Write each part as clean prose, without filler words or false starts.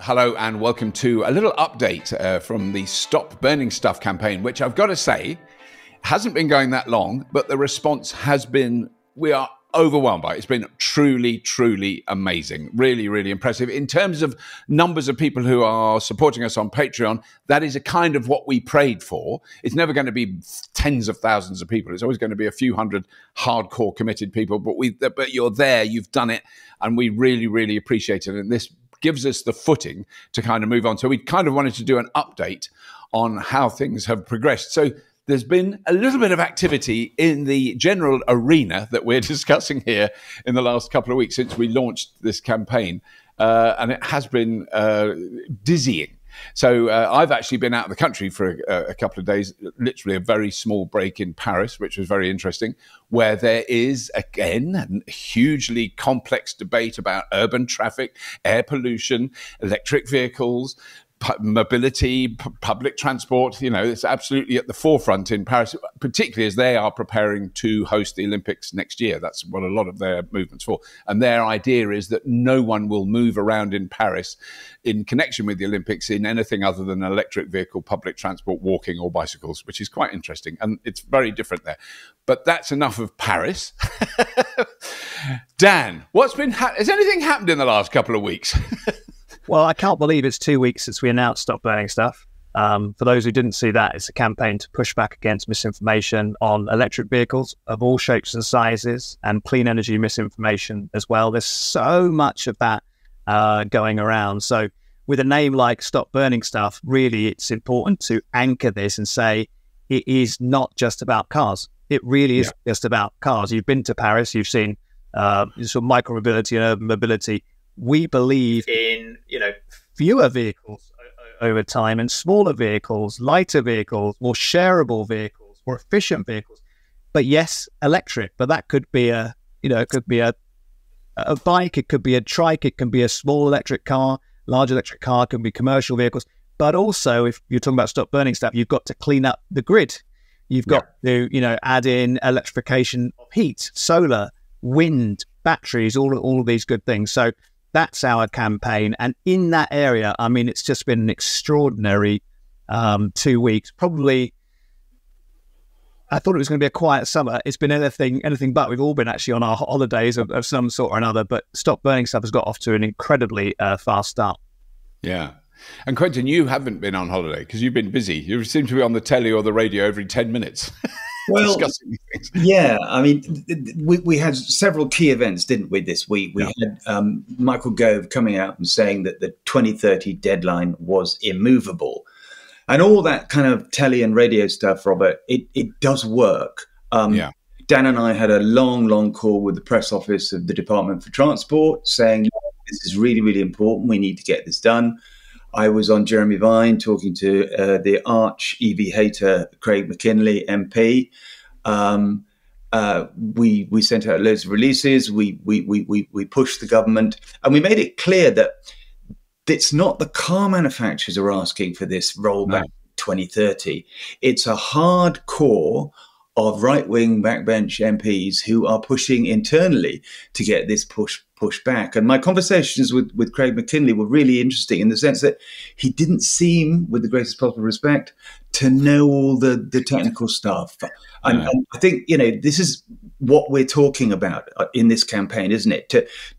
Hello and welcome to a little update from the Stop Burning Stuff campaign, which I've got to say hasn't been going that long, but the response has been, we are overwhelmed by it. It's been truly, truly amazing. Really, really impressive. In terms of numbers of people who are supporting us on Patreon, that is a kind of what we prayed for. It's never going to be tens of thousands of people. It's always going to be a few hundred hardcore committed people, but you're there, you've done it, and we really, really appreciate it. And this gives us the footing to kind of move on. So we kind of wanted to do an update on how things have progressed. So there's been a little bit of activity in the general arena that we're discussing here in the last couple of weeks since we launched this campaign. And it has been dizzying. So I've actually been out of the country for a couple of days, literally a very small break in Paris, which was very interesting, where there is, again, a hugely complex debate about urban traffic, air pollution, electric vehicles, mobility, public transport. You know, it's absolutely at the forefront in Paris, particularly as they are preparing to host the Olympics next year. That's what a lot of their movement's for. And their idea is that no one will move around in Paris in connection with the Olympics in anything other than an electric vehicle, public transport, walking or bicycles, which is quite interesting. And it's very different there. But that's enough of Paris. Dan, has anything happened in the last couple of weeks? Well, I can't believe it's 2 weeks since we announced Stop Burning Stuff. For those who didn't see that, it's a campaign to push back against misinformation on electric vehicles of all shapes and sizes and clean energy misinformation as well. There's so much of that going around. So with a name like Stop Burning Stuff, really it's important to anchor this and say it is not just about cars. It really is just about cars. You've been to Paris, you've seen sort of micro-mobility and urban mobility. We believe in, fewer vehicles over time and smaller vehicles, lighter vehicles, more shareable vehicles, more efficient vehicles. But yes, electric. But that could be it could be a bike, it could be a trike, it can be a small electric car, large electric car, it can be commercial vehicles. But also, if you're talking about Stop Burning Stuff, you've got to clean up the grid. You've got to, add in electrification of heat, solar, wind, batteries, all of these good things. So that's our campaign. And in that area, I mean, it's just been an extraordinary 2 weeks. Probably, I thought it was going to be a quiet summer. It's been anything but. We've all been actually on our holidays of some sort or another. But Stop Burning Stuff has got off to an incredibly fast start. Yeah. And Quentin, you haven't been on holiday because you've been busy. You seem to be on the telly or the radio every 10 minutes. Well, yeah, I mean, we had several key events, didn't we, this week? We had Michael Gove coming out and saying that the 2030 deadline was immovable. And all that kind of telly and radio stuff, Robert, it does work. Dan and I had a long call with the press office of the Department for Transport saying, this is really, really important. We need to get this done. I was on Jeremy Vine talking to the arch EV hater, Craig McKinley, MP. We sent out loads of releases. We pushed the government, and we made it clear that it's not the car manufacturers are asking for this rollback 2030. It's a hard core of right-wing backbench MPs who are pushing internally to get this push back. And my conversations with Craig McKinley were really interesting in the sense that he didn't seem, with the greatest possible respect, to know all the technical stuff. And I think, this is what we're talking about in this campaign, isn't it?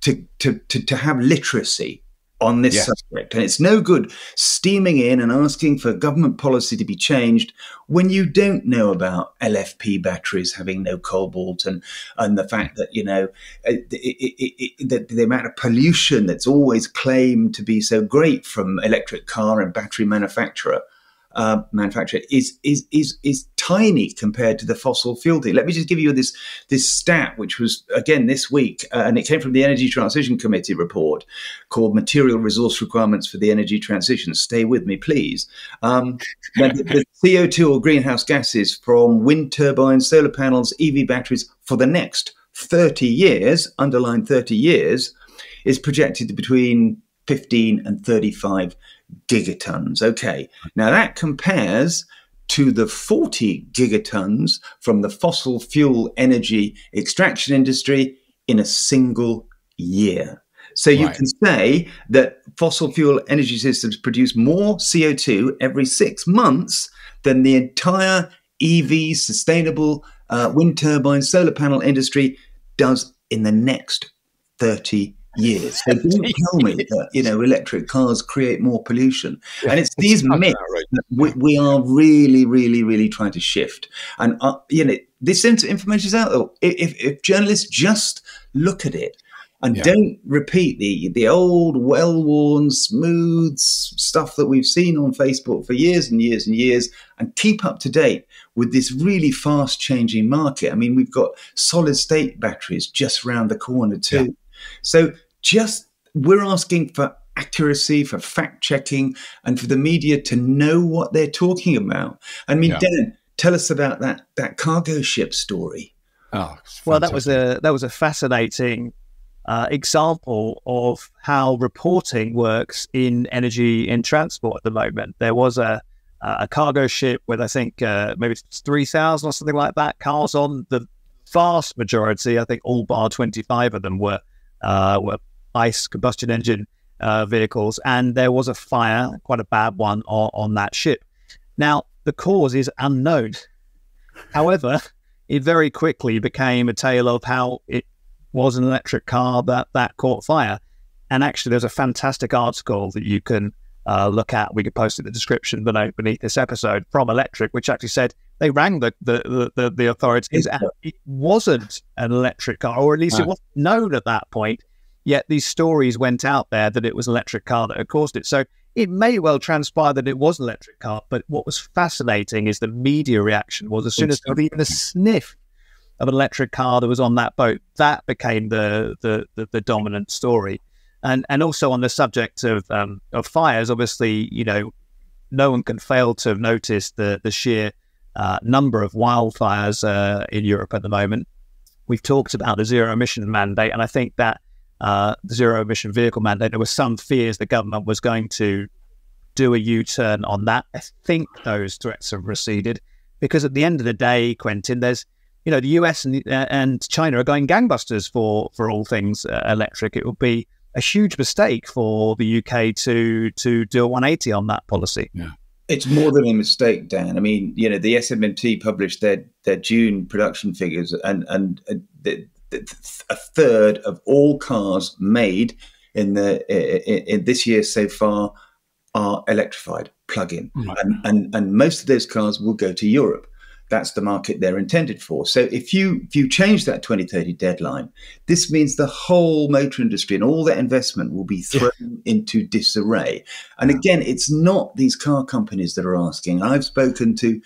To have literacy on this subject. And it's no good steaming in and asking for government policy to be changed when you don't know about LFP batteries having no cobalt and the fact that, the amount of pollution that's always claimed to be so great from electric car and battery manufacturer is tiny compared to the fossil fuel thing. Let me just give you this stat, which was, again, this week, and it came from the Energy Transition Committee report called Material Resource Requirements for the Energy Transition. Stay with me, please. The CO2 or greenhouse gases from wind turbines, solar panels, EV batteries for the next 30 years, underline 30 years, is projected to between 15 and 35 gigatons. Okay, now that compares to the 40 gigatons from the fossil fuel energy extraction industry in a single year. So you can say that fossil fuel energy systems produce more CO2 every 6 months than the entire EV, sustainable wind turbine, solar panel industry does in the next 30 years. So don't tell me that, electric cars create more pollution. Yeah, and it's these myths that we are really, really, really trying to shift. And, this information is out there. If journalists just look at it and don't repeat the old, well-worn, smooth stuff that we've seen on Facebook for years and years and years, and keep up to date with this really fast-changing market. I mean, we've got solid-state batteries just around the corner too. Yeah. So we're asking for accuracy, for fact-checking, and for the media to know what they're talking about. I mean, Dan, tell us about that cargo ship story. Oh, well, that was a fascinating example of how reporting works in energy and transport at the moment. There was a cargo ship with, I think, maybe 3,000 or something like that cars on. The vast majority, I think all bar 25 of them were ICE combustion engine vehicles. And there was a fire, quite a bad one, on that ship. Now, the cause is unknown. However, it very quickly became a tale of how it was an electric car that caught fire. And actually, there's a fantastic article that you can look at. We could post it in the description beneath this episode from Electric, which actually said they rang the authorities and it wasn't an electric car, or at least it wasn't known at that point. Yet these stories went out there that it was an electric car that had caused it. So it may well transpire that it was an electric car. But what was fascinating is the media reaction was as soon as there was even a sniff of an electric car that was on that boat, that became the dominant story. And also on the subject of fires, obviously, no one can fail to have noticed the sheer number of wildfires in Europe at the moment. We've talked about the zero emission mandate, and I think that the zero emission vehicle mandate, there were some fears the government was going to do a U-turn on that. I think those threats have receded, because at the end of the day, Quentin, there's the US and China are going gangbusters for all things electric. It would be a huge mistake for the UK to do a 180 on that policy. Yeah. It's more than a mistake, Dan. I mean, the SMMT published their June production figures, and a third of all cars made in this year so far are electrified, plug-in, and most of those cars will go to Europe. That's the market they're intended for. So if you change that 2030 deadline, this means the whole motor industry and all that investment will be thrown into disarray. And again, it's not these car companies that are asking. I've spoken to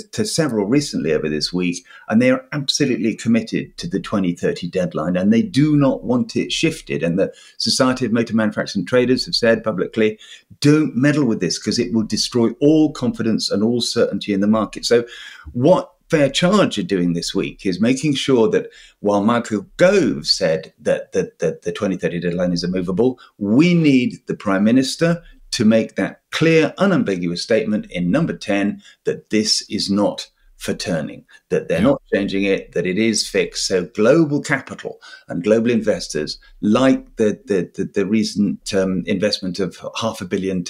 several recently over this week, and they are absolutely committed to the 2030 deadline, and they do not want it shifted. And the Society of Motor Manufacturing Traders have said publicly, don't meddle with this because it will destroy all confidence and all certainty in the market. So what Fair Charge are doing this week is making sure that while Michael Gove said that the 2030 deadline is immovable, we need the Prime Minister to make that clear, unambiguous statement in number 10 that this is not for turning, that they're not changing it, that it is fixed. So global capital and global investors, like the recent investment of £500 million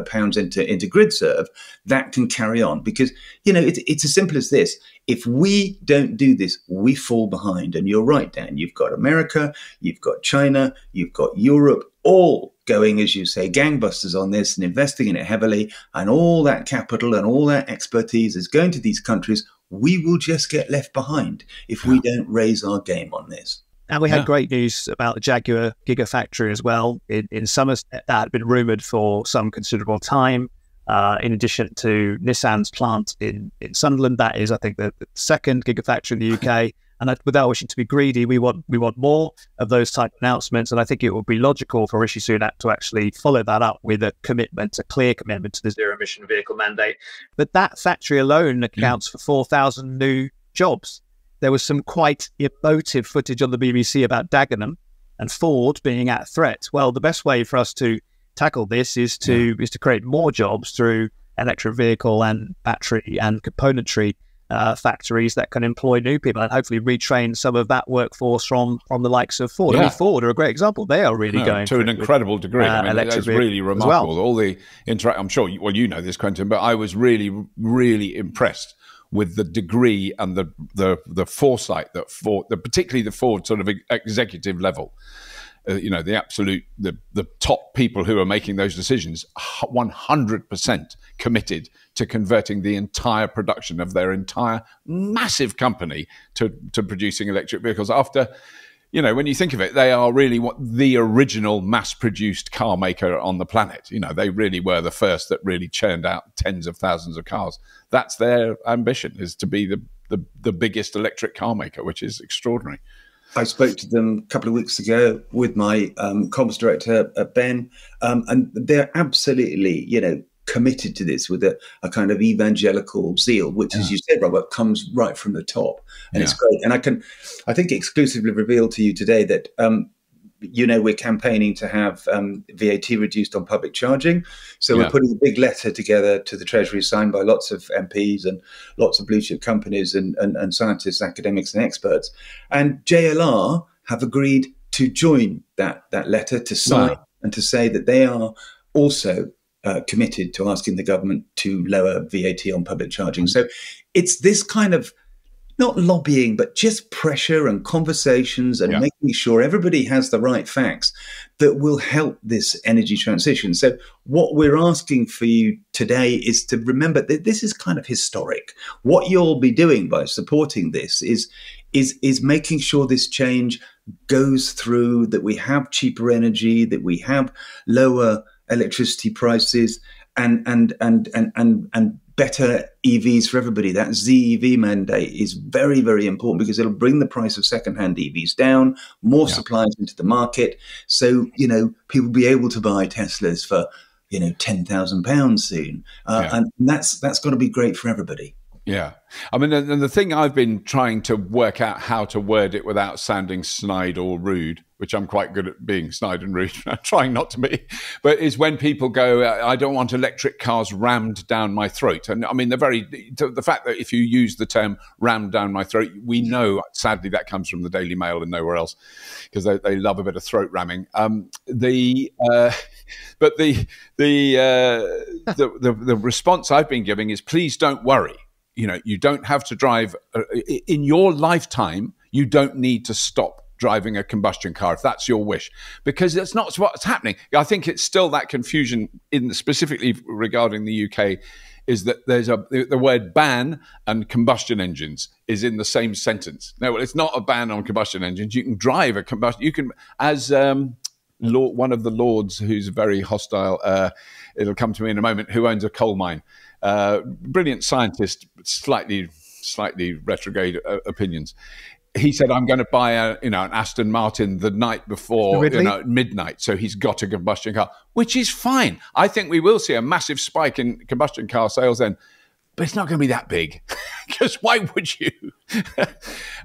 pounds into GridServe, that can carry on. Because, it's as simple as this. If we don't do this, we fall behind. And you're right, Dan. You've got America, you've got China, you've got Europe, all going, as you say, gangbusters on this and investing in it heavily, and all that capital and all that expertise is going to these countries. We will just get left behind if we don't raise our game on this. And we had great news about the Jaguar Gigafactory as well in Somerset. That had been rumoured for some considerable time. In addition to Nissan's plant in Sunderland, that is, I think, the second Gigafactory in the UK. And without wishing to be greedy, we want more of those type of announcements. And I think it would be logical for Rishi Sunak to actually follow that up with a clear commitment to the zero emission vehicle mandate. But that factory alone accounts for 4,000 new jobs. There was some quite emotive footage on the BBC about Dagenham and Ford being at threat. Well, the best way for us to tackle this is to create more jobs through electric vehicle and battery and componentry factories that can employ new people and hopefully retrain some of that workforce from the likes of Ford. I mean, Ford are a great example. They are really going to an incredible degree. I mean, that's really remarkable. Well. All the I'm sure, you know this, Quentin, but I was really, really impressed with the degree and the foresight that Ford, particularly the Ford sort of executive level, the top people who are making those decisions, 100% committed to converting the entire production of their entire massive company to producing electric vehicles. After, when you think of it, they are really the original mass-produced car maker on the planet. They really were the first that really churned out tens of thousands of cars. That's their ambition, is to be the biggest electric car maker, which is extraordinary. I spoke to them a couple of weeks ago with my comms director, Ben, and they're absolutely, committed to this with a kind of evangelical zeal, which, as you said, Robert, comes right from the top. And it's great. And I think exclusively reveal to you today that, we're campaigning to have VAT reduced on public charging. So we're putting a big letter together to the Treasury, signed by lots of MPs and lots of blue chip companies and scientists, academics and experts. And JLR have agreed to join that letter, to sign and to say that they are also committed to asking the government to lower VAT on public charging. So it's this kind of not lobbying, but just pressure and conversations and making sure everybody has the right facts that will help this energy transition. So what we're asking for you today is to remember that this is kind of historic. What you'll be doing by supporting this is making sure this change goes through, that we have cheaper energy, that we have lower electricity prices and better EVs for everybody. That ZEV mandate is very, very important because it'll bring the price of secondhand EVs down, more supplies into the market. So, people will be able to buy Teslas for, £10,000 soon. And that's going to be great for everybody. Yeah. I mean, and the thing I've been trying to work out how to word it without sounding snide or rude, which I'm quite good at being snide and rude, I'm trying not to be, but is when people go, I don't want electric cars rammed down my throat. And I mean, the fact that if you use the term rammed down my throat, we know, sadly, that comes from the Daily Mail and nowhere else, because they love a bit of throat ramming. But the response I've been giving is, please don't worry. You don't have to drive in your lifetime. You don't need to stop driving a combustion car if that's your wish, because that's not what's happening. I think it's still that confusion specifically regarding the UK, is that there's the word ban and combustion engines is in the same sentence. No, well, it's not a ban on combustion engines. You can drive a combustion. You can, as one of the lords who's very hostile, it'll come to me in a moment, who owns a coal mine. Brilliant scientist, slightly retrograde opinions. He said, I'm going to buy an Aston Martin the night before midnight. So he's got a combustion car, which is fine. I think we will see a massive spike in combustion car sales then, but it's not going to be that big, because why would you?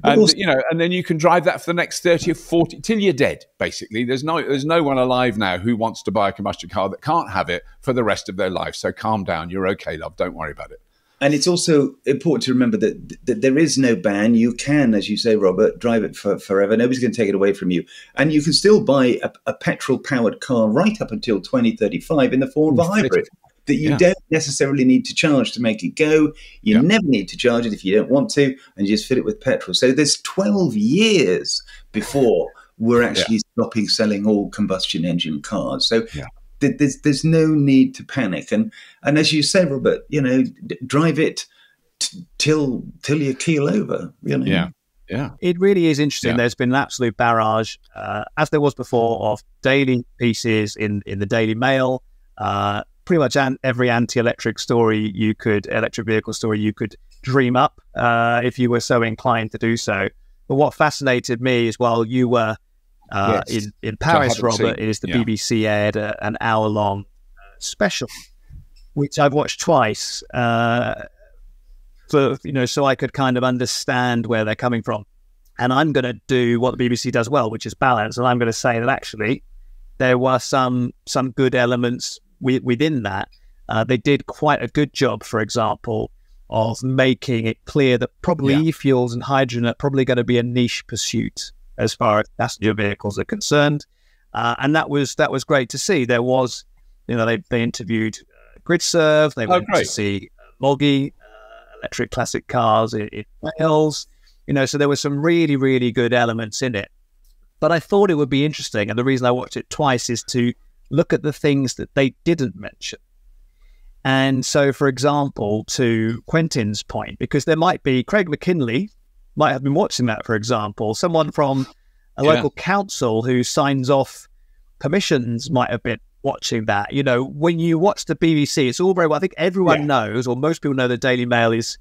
And then you can drive that for the next 30 or 40 till you're dead. Basically, there's no one alive now who wants to buy a combustion car that can't have it for the rest of their life. So calm down. You're okay, love. Don't worry about it. And it's also important to remember that there is no ban. You can, as you say, Robert, drive it for forever. Nobody's going to take it away from you. And you can still buy a petrol-powered car right up until 2035 in the form of a hybrid that you don't necessarily need to charge to make it go. You never need to charge it if you don't want to, and you just fill it with petrol. So there's 12 years before we're actually stopping selling all combustion engine cars. So there's no need to panic. And as you say, Robert, drive it till you keel over. Yeah. It really is interesting. There's been an absolute barrage, as there was before, of daily pieces in the Daily Mail. Pretty much every anti-electric story electric vehicle story you could dream up, if you were so inclined to do so. But what fascinated me is, while you were in Paris, Robert, is the BBC aired an hour-long special, which I've watched twice, so I could kind of understand where they're coming from. And I'm going to do what the BBC does well, which is balance. And I'm going to say that actually there were some good elements within that. They did quite a good job, for example, of making it clear that probably Yeah. e-fuels and hydrogen are probably going to be a niche pursuit as far as passenger vehicles are concerned. And that was great to see. There was, they interviewed GridServe, they went to see Moggy, electric classic cars in Wales, so there were some really, really good elements in it. But I thought it would be interesting, and the reason I watched it twice is to look at the things that they didn't mention. And so, for example, to Quentin's point, because there might be, Craig McKinley might have been watching that, for example, someone from a local council who signs off permissions might have been watching that. When you watch the BBC, it's all very well. I think everyone knows, or most people know, the Daily Mail is,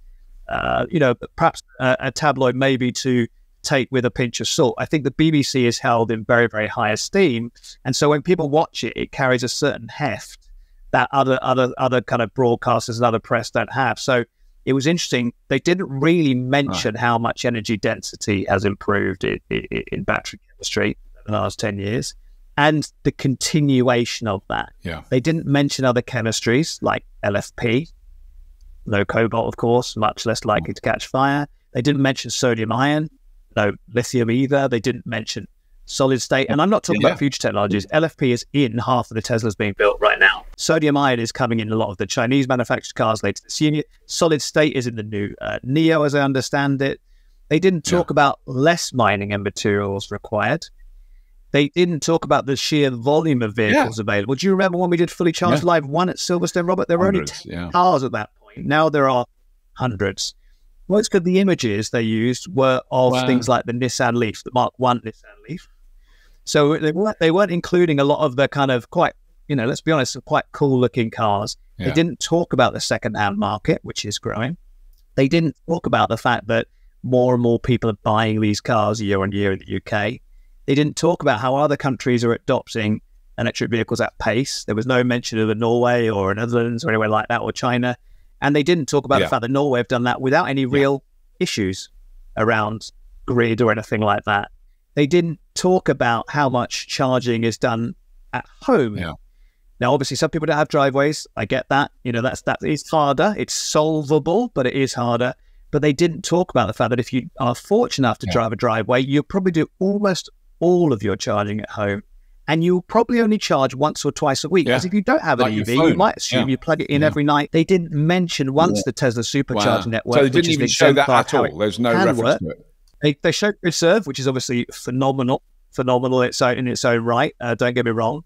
perhaps a tabloid maybe to take with a pinch of salt. I think the BBC is held in very, very high esteem. And so when people watch it, it carries a certain heft that other kind of broadcasters and other press don't have. So it was interesting. They didn't really mention how much energy density has improved in battery chemistry in the last 10 years and the continuation of that. Yeah. They didn't mention other chemistries like LFP, no cobalt, of course, much less likely to catch fire. They didn't mention sodium ion, no lithium either. They didn't mention solid state. And I'm not talking about future technologies. LFP is in half of the Teslas being built right now. Sodium ion is coming in a lot of the Chinese manufactured cars later this year. Solid state is in the new Neo, as I understand it. They didn't talk about less mining and materials required. They didn't talk about the sheer volume of vehicles available. Do you remember when we did Fully Charged Live 1 at Silverstone, Robert? There were only 10 cars at that point. Now there are hundreds. Most of the images they used were of things like the Nissan Leaf, the Mark I Nissan Leaf. So they weren't including a lot of the kind of quite, let's be honest, quite cool-looking cars. They didn't talk about the second-hand market, which is growing. They didn't talk about the fact that more and more people are buying these cars year on year in the UK. They didn't talk about how other countries are adopting electric vehicles at pace. There was no mention of Norway or Netherlands or anywhere like that, or China. And they didn't talk about the fact that Norway have done that without any real issues around grid or anything like that. They didn't talk about how much charging is done at home. Now, obviously, some people don't have driveways. I get that. That is harder. It's solvable, but it is harder. But they didn't talk about the fact that if you are fortunate enough to drive a driveway, you'll probably do almost all of your charging at home. And you'll probably only charge once or twice a week. Because if you don't have an EV, you might assume you plug it in every night. They didn't mention once the Tesla supercharging network. So they didn't even show that at all. There's no reference to it. They showed GridServe, which is obviously phenomenal in its own right. Don't get me wrong.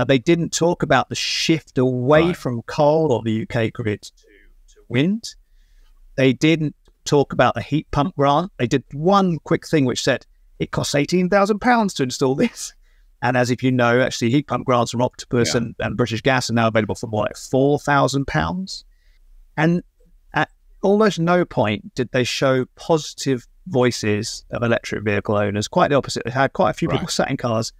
They didn't talk about the shift away from coal or the UK grid to wind. They didn't talk about the heat pump grant. They did one quick thing which said it costs £18,000 to install this. And as if you know, actually, heat pump grants from Octopus and British Gas are now available for more like £4,000. And at almost no point did they show positive voices of electric vehicle owners. Quite the opposite. They had quite a few people sat in cars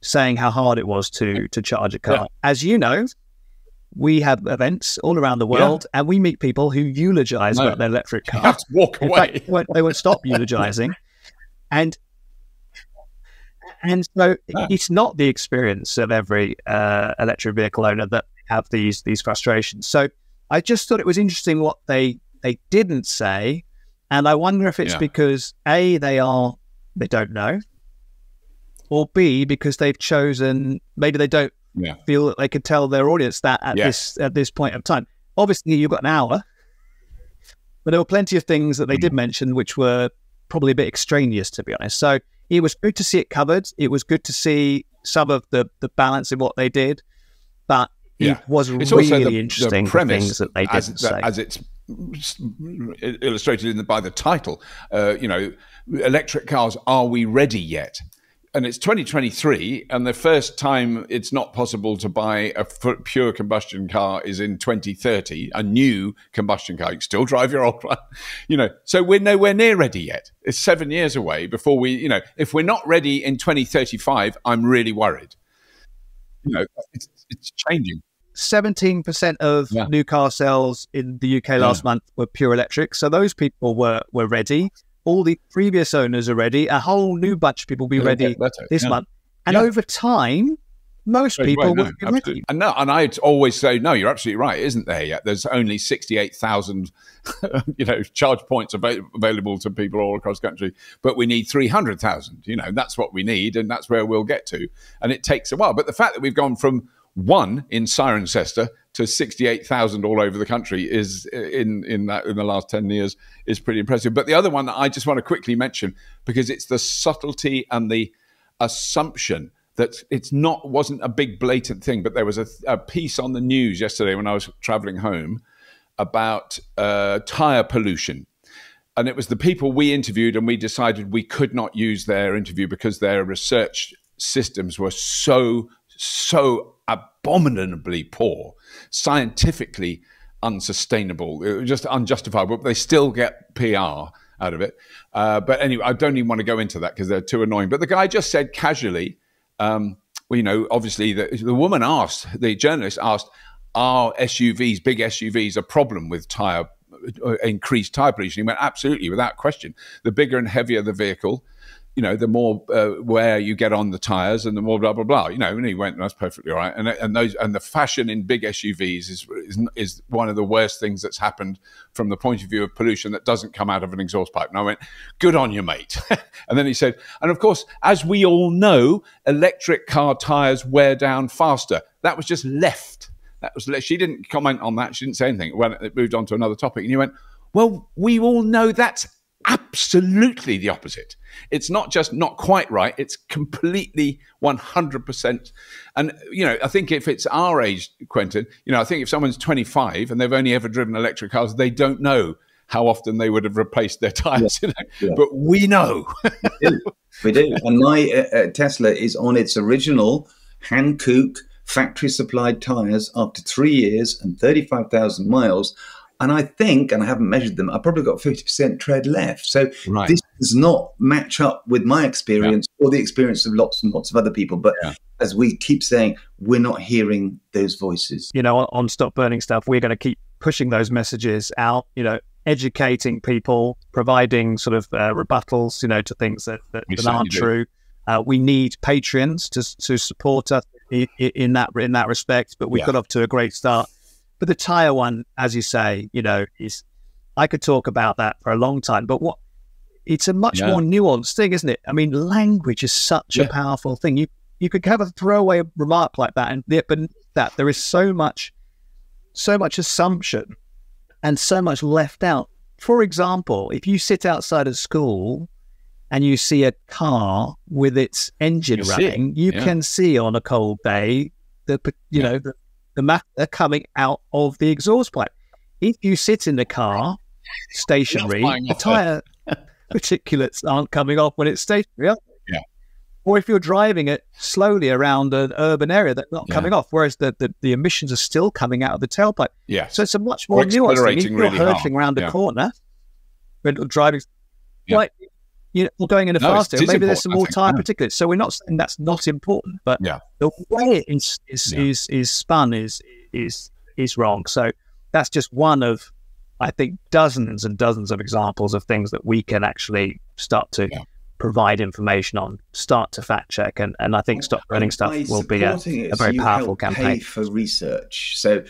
saying how hard it was to charge a car. As you know, we have events all around the world and we meet people who eulogize about their electric car. You have to walk away. In fact, they won't stop eulogizing. And so it's not the experience of every electric vehicle owner that have these frustrations. So I just thought it was interesting what they didn't say. And I wonder if it's because A, they don't know, or B, because they've chosen, maybe they don't feel that they could tell their audience that at this point of time. Obviously, you've got an hour, but there were plenty of things that they did mention which were probably a bit extraneous, to be honest. So it was good to see it covered. It was good to see some of the balance in what they did, but it was really interesting the things that they didn't say. As it's illustrated by the title, electric cars, are we ready yet? And it's 2023, and the first time it's not possible to buy a pure combustion car is in 2030, a new combustion car. You can still drive your old one, so we're nowhere near ready yet. It's 7 years away before we, if we're not ready in 2035, I'm really worried. It's changing. 17% of new car sales in the UK last month were pure electric. So those people were ready. All the previous owners are ready. A whole new bunch of people will be ready this month. And over time, most people would be absolutely. And I'd always say, no, you're absolutely right, isn't there yet? There's only 68,000, charge points available to people all across the country, but we need 300,000. That's what we need, and that's where we'll get to. And it takes a while. But the fact that we've gone from 1 in Cirencester to 68,000 all over the country is in the last 10 years is pretty impressive. But the other one that I just want to quickly mention, because it's the subtlety and the assumption that wasn't a big blatant thing, but there was a piece on the news yesterday when I was traveling home about tire pollution. And it was the people we interviewed, and we decided we could not use their interview because their research systems were so abominably poor, scientifically unsustainable, just unjustifiable, but they still get PR out of it. But anyway, I don't even want to go into that because they're too annoying. But the guy just said casually, obviously the woman the journalist asked, are SUVs, big SUVs, a problem with increased tire pollution? He went, absolutely, without question. The bigger and heavier the vehicle, the more wear you get on the tires, and the more blah blah blah. And he went, that's perfectly all right. And the fashion in big SUVs is one of the worst things that's happened from the point of view of pollution that doesn't come out of an exhaust pipe. And I went, good on you, mate. And then he said, and of course, as we all know, electric car tires wear down faster. That was just left. She didn't comment on that. She didn't say anything when it moved on to another topic. And you went, well, we all know that's absolutely the opposite. It's not just not quite right, it's completely 100%. And I think if it's our age, Quentin, I think if someone's 25 and they've only ever driven electric cars, they don't know how often they would have replaced their tires. Yeah. But we know. we do. And my Tesla is on its original Hankook factory supplied tires after 3 years and 35,000 miles. And I think, and I haven't measured them, I've probably got 50% tread left. So This does not match up with my experience or the experience of lots and lots of other people. But as we keep saying, we're not hearing those voices. On Stop Burning Stuff, we're going to keep pushing those messages out, educating people, providing sort of rebuttals, to things that aren't true. We need Patreons to support us in that respect, but we've got off to a great start. But the tire one, as you say, I could talk about that for a long time, but it's a much more nuanced thing, isn't it? I mean, language is such a powerful thing. You could have a throwaway remark like that, and beneath that there is so much assumption and so much left out. For example, if you sit outside of school and you see a car with its engine running, you can see on a cold day the matter coming out of the exhaust pipe. If you sit in the car stationary, the tyre particulates aren't coming off when it's stationary. Or if you're driving it slowly around an urban area, they're not coming off, whereas the emissions are still coming out of the tailpipe. So it's a much more nuanced thing. If you're hurtling around a corner when driving, or going in a faster, maybe there's some more tyre particulates. So we're not saying that's not important, but the way it is spun is wrong. So that's just one of, I think, dozens and dozens of examples of things that we can actually start to provide information on, start to fact check, and I think Stop Burning Stuff will be a very powerful campaign. Pay for research. So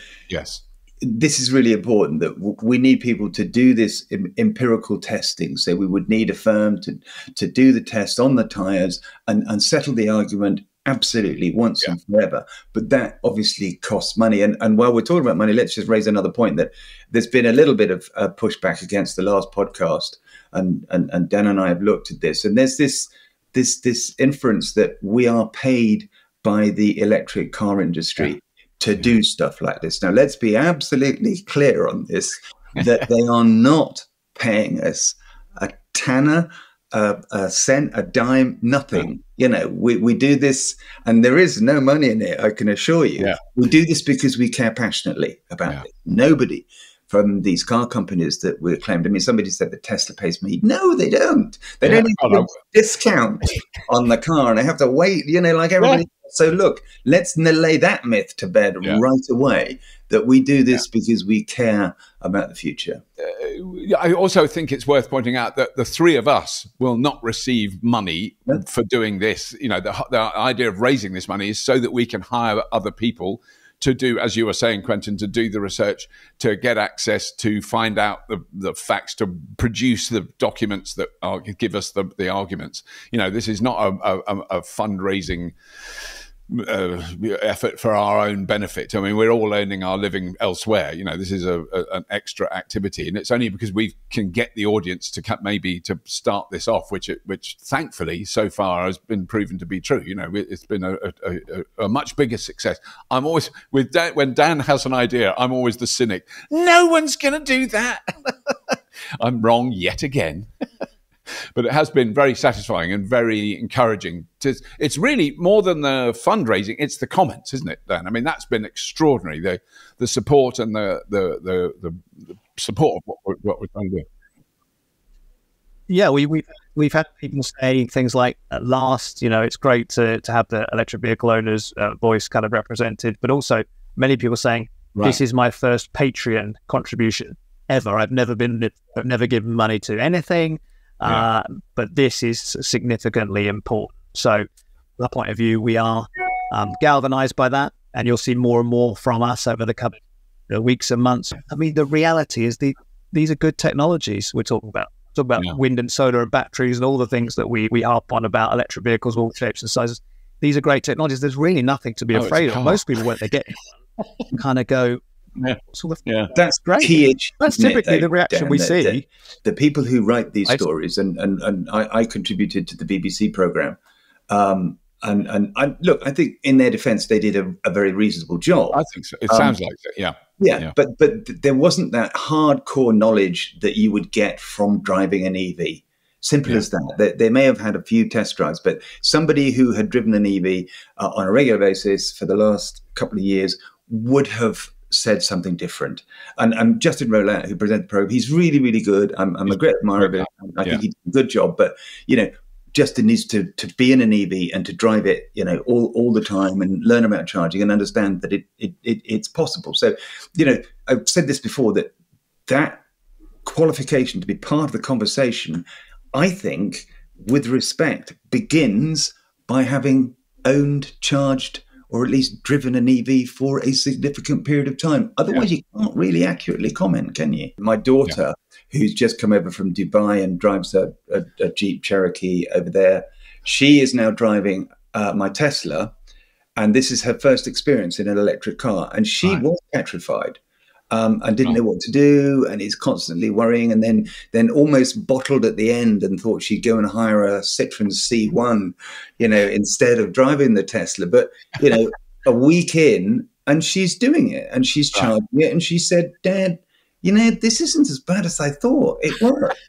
this is really important, that we need people to do this empirical testing. So we would need a firm to do the test on the tires and settle the argument absolutely once and forever. But that obviously costs money. And while we're talking about money, let's just raise another point, that there's been a little bit of pushback against the last podcast, and Dan and I have looked at this. And there's this inference that we are paid by the electric car industry to do stuff like this. Now, let's be absolutely clear on this, that they are not paying us a tanner, a cent, a dime, nothing. We do this, and there is no money in it, I can assure you. We do this because we care passionately about it. Nobody from these car companies that were claimed. I mean, somebody said that Tesla pays me. No, they don't. They don't even give a discount on the car, and I have to wait, like everybody. Yeah. So look, let's lay that myth to bed right away, that we do this because we care about the future. I also think it's worth pointing out that the three of us will not receive money for doing this. The idea of raising this money is so that we can hire other people to do, as you were saying, Quentin, to do the research, to get access, to find out the facts, to produce the documents that give us the arguments. This is not a fundraising effort for our own benefit. I mean, we're all earning our living elsewhere. This is an extra activity, and it's only because we can get the audience to start this off, which thankfully so far has been proven to be true. It's been a much bigger success. I'm always with Dan, when Dan has an idea, I'm always the cynic. No one's going to do that. I'm wrong yet again. But it has been very satisfying and very encouraging. It's really more than the fundraising; it's the comments, isn't it, Dan? I mean, that's been extraordinary. The support and the support of what we're trying to do. Yeah, we've had people say things like, at last, it's great to have the electric vehicle owners' voice kind of represented, but also many people saying, this is my first Patreon contribution ever. I've never given money to anything. But this is significantly important. So, from that point of view, we are galvanized by that, and you'll see more and more from us over the coming weeks and months. I mean, the reality is these are good technologies we're talking about. We're talking about wind and solar and batteries and all the things that we harp on about electric vehicles, all shapes and sizes. These are great technologies. There's really nothing to be afraid of. Most people, when they get kind of go, that's great. That's typically the reaction we see. The people who write these stories, and I contributed to the BBC programme, and I think in their defence they did a very reasonable job. I think so. It sounds like it. Yeah. But there wasn't that hardcore knowledge that you would get from driving an EV. Simple as that. They may have had a few test drives, but somebody who had driven an EV on a regular basis for the last couple of years would have said something different. And Justin Roulette, who presented the program, he's really, really good. I'm a great admirer of him. I think he did a good job. But, Justin needs to be in an EV and to drive it, all the time and learn about charging and understand that it's possible. So, I've said this before, that qualification to be part of the conversation, I think, with respect, begins by having owned, charged, or at least driven an EV for a significant period of time. Otherwise, you can't really accurately comment, can you? My daughter, who's just come over from Dubai and drives a Jeep Cherokee over there, she is now driving my Tesla, and this is her first experience in an electric car. And she was petrified and didn't know what to do, and is constantly worrying, and then almost bottled at the end and thought she'd go and hire a Citroen C1, instead of driving the Tesla. But, a week in, and she's doing it, and she's charging it, and she said, Dad, this isn't as bad as I thought. It worked,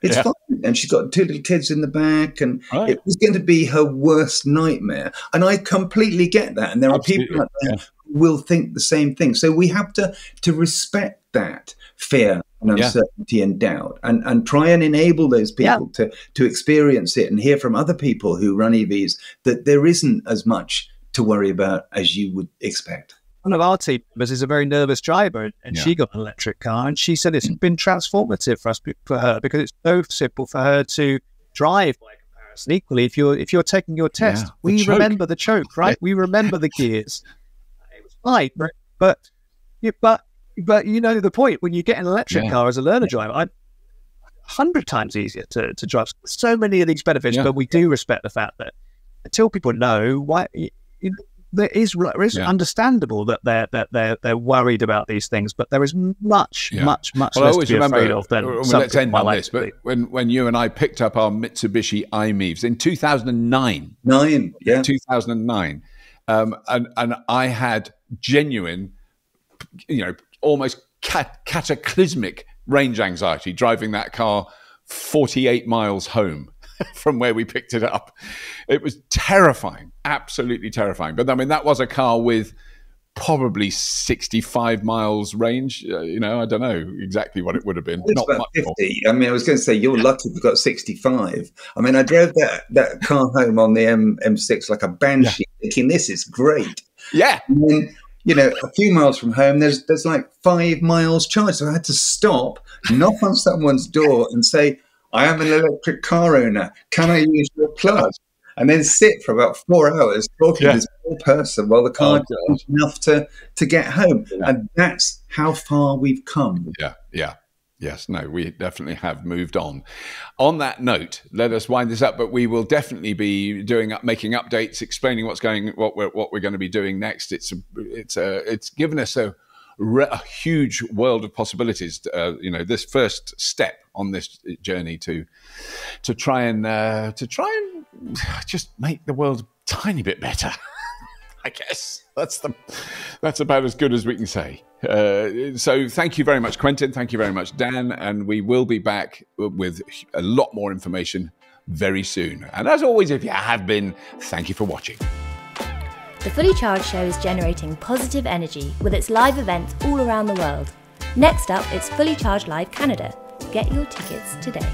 It's fine. And she's got two little kids in the back, and it was going to be her worst nightmare. And I completely get that. And there are people out there who will think the same thing. So we have to respect that fear and uncertainty and doubt, and try and enable those people to experience it and hear from other people who run EVs that there isn't as much to worry about as you would expect. One of our team members is a very nervous driver, and she got an electric car, and she said it's been transformative for her because it's so simple for her to drive by comparison. Equally, if you're taking your test, we remember the choke, right? We remember the gears. It was fine, but you know the point. When you get an electric car as a learner driver, 100 times easier to drive. So many of these benefits, but we do respect the fact that until people know why. It is understandable that they're worried about these things, but there is much less to be afraid of than let's end on this. But when you and I picked up our Mitsubishi iMeves in 2009, 2009, and I had genuine, almost cataclysmic range anxiety driving that car 48 miles home from where we picked it up. It was terrifying, absolutely terrifying. But I mean, that was a car with probably 65 miles range. I don't know exactly what it would have been. It's not about much 50. More. I was going to say, you're lucky you've got 65. I drove that car home on the M6 like a banshee, thinking this is great. Yeah. And then, a few miles from home, there's like 5 miles charge. So I had to stop, knock on someone's door and say, I am an electric car owner. Can I use your plug? And then sit for about 4 hours talking to this poor person while the car is enough to get home. Yeah. And that's how far we've come. Yeah. Yes, no, we definitely have moved on. On that note, let us wind this up, but we will definitely be making updates, explaining what we're going to be doing next. It's given us a huge world of possibilities. This first step on this journey to try and just make the world a tiny bit better. I guess that's about as good as we can say. So thank you very much, Quentin. Thank you very much, Dan. And we will be back with a lot more information very soon. And as always, if you have been, thank you for watching. The Fully Charged Show is generating positive energy with its live events all around the world. Next up, it's Fully Charged Live Canada. Get your tickets today.